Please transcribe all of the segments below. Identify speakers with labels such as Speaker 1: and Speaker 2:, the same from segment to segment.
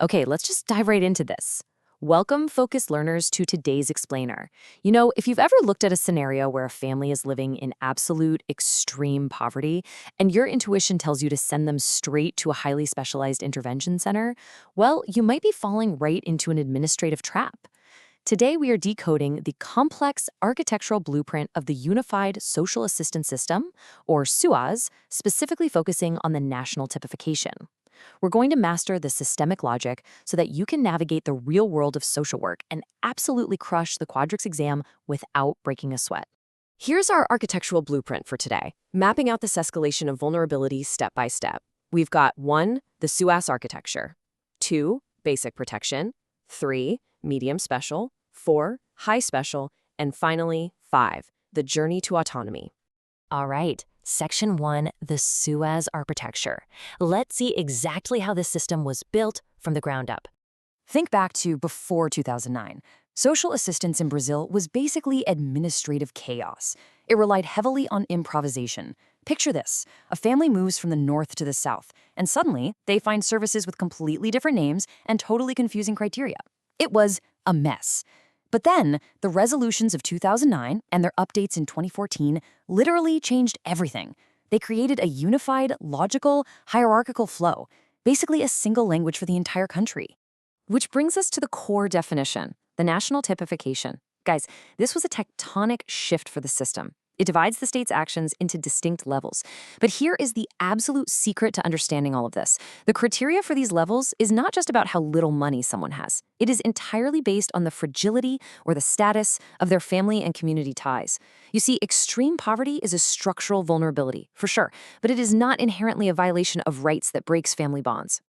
Speaker 1: Okay, let's just dive right into this. Welcome, focused learners, to today's explainer. If you've ever looked at a scenario where a family is living in absolute extreme poverty and your intuition tells you to send them straight to a highly specialized intervention center, well, you might be falling right into an administrative trap. Today, we are decoding the complex architectural blueprint of the Unified Social Assistance System, or SUAS, specifically focusing on the national typification. We're going to master the systemic logic so that you can navigate the real world of social work and absolutely crush the Quadrix exam without breaking a sweat.
Speaker 2: Here's our architectural blueprint for today, mapping out this escalation of vulnerability step by step. We've got 1, the SUAS architecture, 2, basic protection, 3, medium special, 4, high special, and finally, 5, the journey to autonomy.
Speaker 1: All right, Section 1, the SUAS architecture. Let's see exactly how this system was built from the ground up.
Speaker 3: Think back to before 2009. Social assistance in Brazil was basically administrative chaos. It relied heavily on improvisation. Picture this. A family moves from the north to the south, and suddenly they find services with completely different names and totally confusing criteria. It was a mess. But then, the resolutions of 2009 and their updates in 2014 literally changed everything. They created a unified, logical, hierarchical flow, basically a single language for the entire country.
Speaker 1: Which brings us to the core definition, the national typification. Guys, this was a tectonic shift for the system. It divides the state's actions into distinct levels. But here is the absolute secret to understanding all of this. The criteria for these levels is not just about how little money someone has. It is entirely based on the fragility or the status of their family and community ties. You see, extreme poverty is a structural vulnerability, for sure, but it is not inherently a violation of rights that breaks family bonds.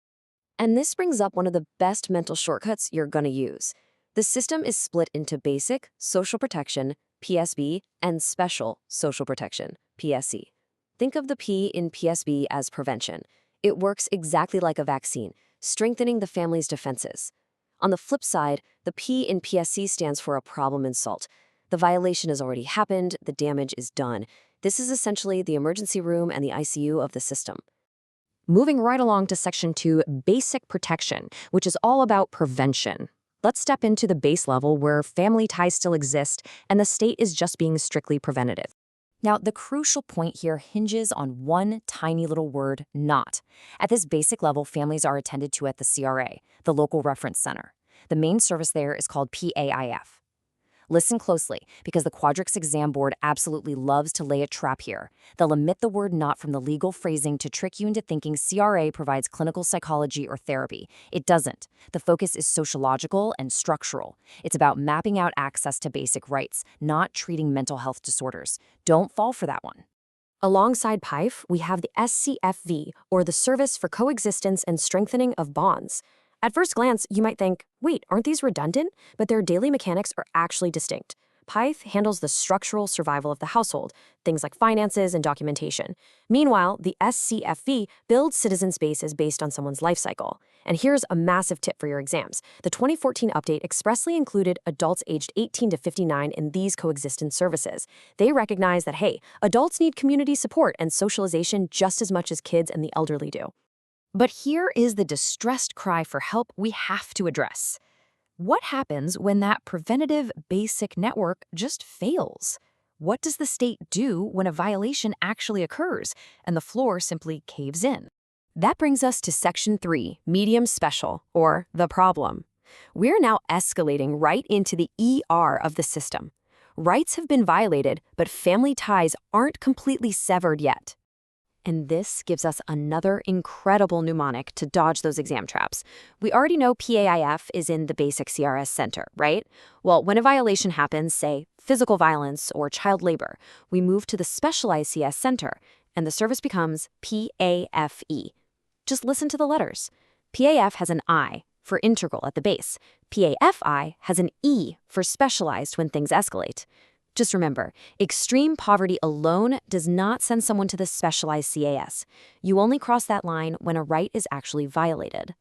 Speaker 2: And this brings up one of the best mental shortcuts you're going to use. The system is split into basic, social protection, PSB, and special social protection, PSC. Think of the P in PSB as prevention. It works exactly like a vaccine, strengthening the family's defenses. On the flip side, the P in PSC stands for a problem insult. The violation has already happened, the damage is done. This is essentially the emergency room and the ICU of the system.
Speaker 1: Moving right along to Section 2, basic protection, which is all about prevention. Let's step into the base level where family ties still exist and the state is just being strictly preventative. Now, the crucial point here hinges on one tiny little word, not. At this basic level, families are attended to at the CRA, the local reference center. The main service there is called PAIF. Listen closely, because the Quadrix exam board absolutely loves to lay a trap here. They'll omit the word not from the legal phrasing to trick you into thinking CRA provides clinical psychology or therapy. It doesn't. The focus is sociological and structural. It's about mapping out access to basic rights, not treating mental health disorders. Don't fall for that one.
Speaker 2: Alongside PAIF, we have the SCFV, or the Service for Coexistence and Strengthening of Bonds. At first glance, you might think, wait, aren't these redundant? But their daily mechanics are actually distinct. PAIF handles the structural survival of the household, things like finances and documentation. Meanwhile, the SCFV builds citizen spaces based on someone's life cycle. And here's a massive tip for your exams. The 2014 update expressly included adults aged 18 to 59 in these coexistence services. They recognize that, hey, adults need community support and socialization just as much as kids and the elderly do.
Speaker 1: But here is the distressed cry for help we have to address. What happens when that preventative basic network just fails? What does the state do when a violation actually occurs and the floor simply caves in? That brings us to Section 3, medium special, or the problem. We're now escalating right into the ER of the system. Rights have been violated, but family ties aren't completely severed yet. And this gives us another incredible mnemonic to dodge those exam traps. We already know PAIF is in the basic CRS center, right? Well, when a violation happens, say physical violence or child labor, we move to the specialized CS center, and the service becomes PAFE. Just listen to the letters. PAF has an I for integral at the base. PAFI has an E for specialized when things escalate. Just remember, extreme poverty alone does not send someone to the specialized CAS. You only cross that line when a right is actually violated.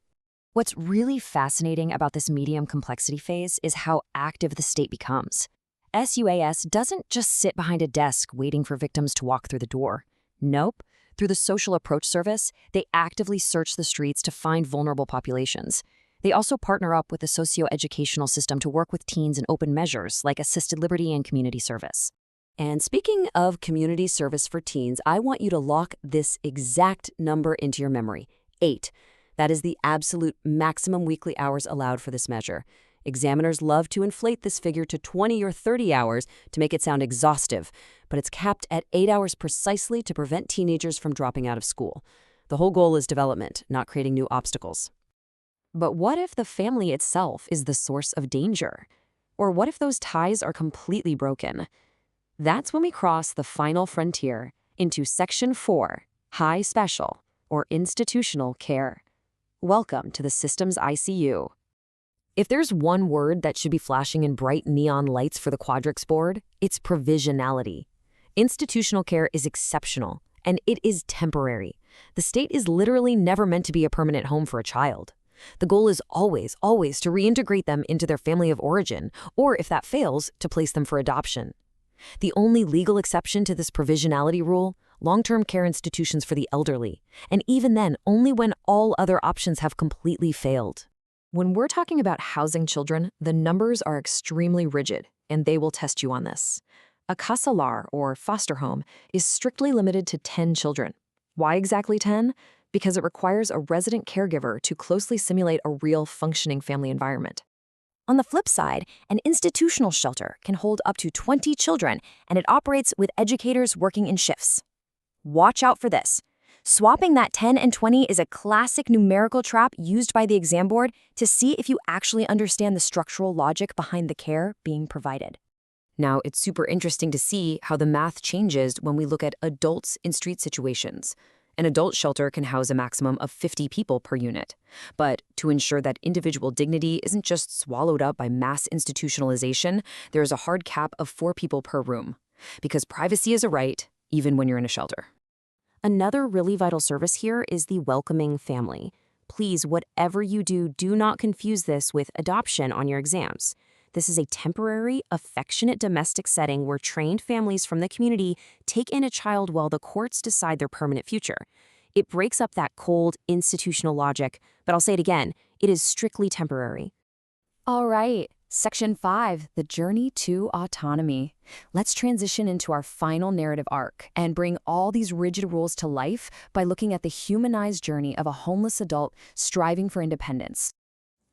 Speaker 1: What's really fascinating about this medium complexity phase is how active the state becomes. SUAS doesn't just sit behind a desk waiting for victims to walk through the door. Nope. Through the social approach service, they actively search the streets to find vulnerable populations. They also partner up with the socio-educational system to work with teens in open measures like assisted living and community service.
Speaker 2: And speaking of community service for teens, I want you to lock this exact number into your memory, 8. That is the absolute maximum weekly hours allowed for this measure. Examiners love to inflate this figure to 20 or 30 hours to make it sound exhaustive, but it's capped at 8 hours precisely to prevent teenagers from dropping out of school. The whole goal is development, not creating new obstacles. But what if the family itself is the source of danger? Or what if those ties are completely broken? That's when we cross the final frontier into Section 4, High Special, or Institutional Care. Welcome to the Systems ICU. If there's one word that should be flashing in bright neon lights for the Quadrix board, it's provisionality. Institutional care is exceptional, and it is temporary. The state is literally never meant to be a permanent home for a child. The goal is always, always to reintegrate them into their family of origin, or if that fails, to place them for adoption. The only legal exception to this provisionality rule, long-term care institutions for the elderly, and even then, only when all other options have completely failed. When we're talking about housing children, the numbers are extremely rigid, and they will test you on this. A casa lar, or foster home, is strictly limited to 10 children. Why exactly 10? Because it requires a resident caregiver to closely simulate a real functioning family environment. On the flip side, an institutional shelter can hold up to 20 children, and it operates with educators working in shifts. Watch out for this. Swapping that 10 and 20 is a classic numerical trap used by the exam board to see if you actually understand the structural logic behind the care being provided. Now, it's super interesting to see how the math changes when we look at adults in street situations. An adult shelter can house a maximum of 50 people per unit. But to ensure that individual dignity isn't just swallowed up by mass institutionalization, there is a hard cap of 4 people per room. Because privacy is a right, even when you're in a shelter. Another really vital service here is the welcoming family. Please, whatever you do, do not confuse this with adoption on your exams. This is a temporary, affectionate domestic setting where trained families from the community take in a child while the courts decide their permanent future. It breaks up that cold, institutional logic, but I'll say it again, it is strictly temporary. All right, Section 5, the journey to autonomy. Let's transition into our final narrative arc and bring all these rigid rules to life by looking at the humanized journey of a homeless adult striving for independence.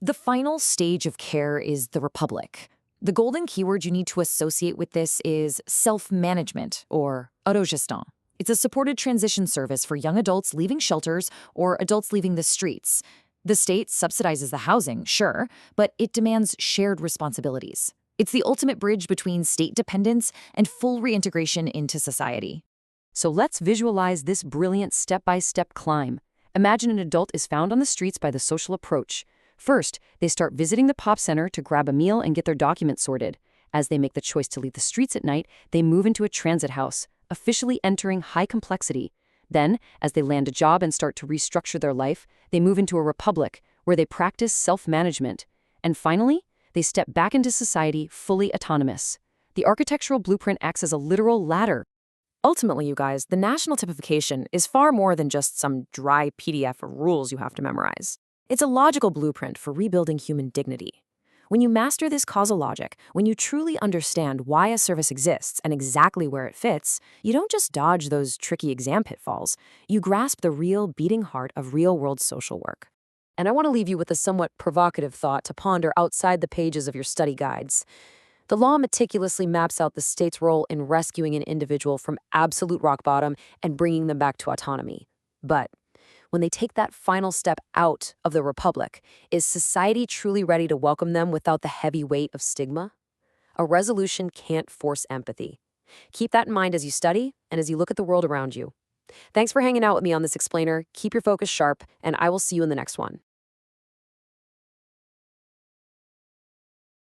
Speaker 2: The final stage of care is the republic. The golden keyword you need to associate with this is self-management, or autogestion. It's a supported transition service for young adults leaving shelters or adults leaving the streets. The state subsidizes the housing, sure, but it demands shared responsibilities. It's the ultimate bridge between state dependence and full reintegration into society. So let's visualize this brilliant step-by-step climb. Imagine an adult is found on the streets by the social approach. First, they start visiting the pop center to grab a meal and get their documents sorted. As they make the choice to leave the streets at night, they move into a transit house, officially entering high complexity. Then, as they land a job and start to restructure their life, they move into a republic where they practice self-management. And finally, they step back into society fully autonomous. The architectural blueprint acts as a literal ladder. Ultimately, you guys, the national typification is far more than just some dry PDF of rules you have to memorize. It's a logical blueprint for rebuilding human dignity. When you master this causal logic, when you truly understand why a service exists and exactly where it fits, you don't just dodge those tricky exam pitfalls. You grasp the real beating heart of real-world social work. And I want to leave you with a somewhat provocative thought to ponder outside the pages of your study guides. The law meticulously maps out the state's role in rescuing an individual from absolute rock bottom and bringing them back to autonomy. But when they take that final step out of the republic, is society truly ready to welcome them without the heavy weight of stigma? A resolution can't force empathy. Keep that in mind as you study and as you look at the world around you. Thanks for hanging out with me on this explainer. Keep your focus sharp, and I will see you in the next one.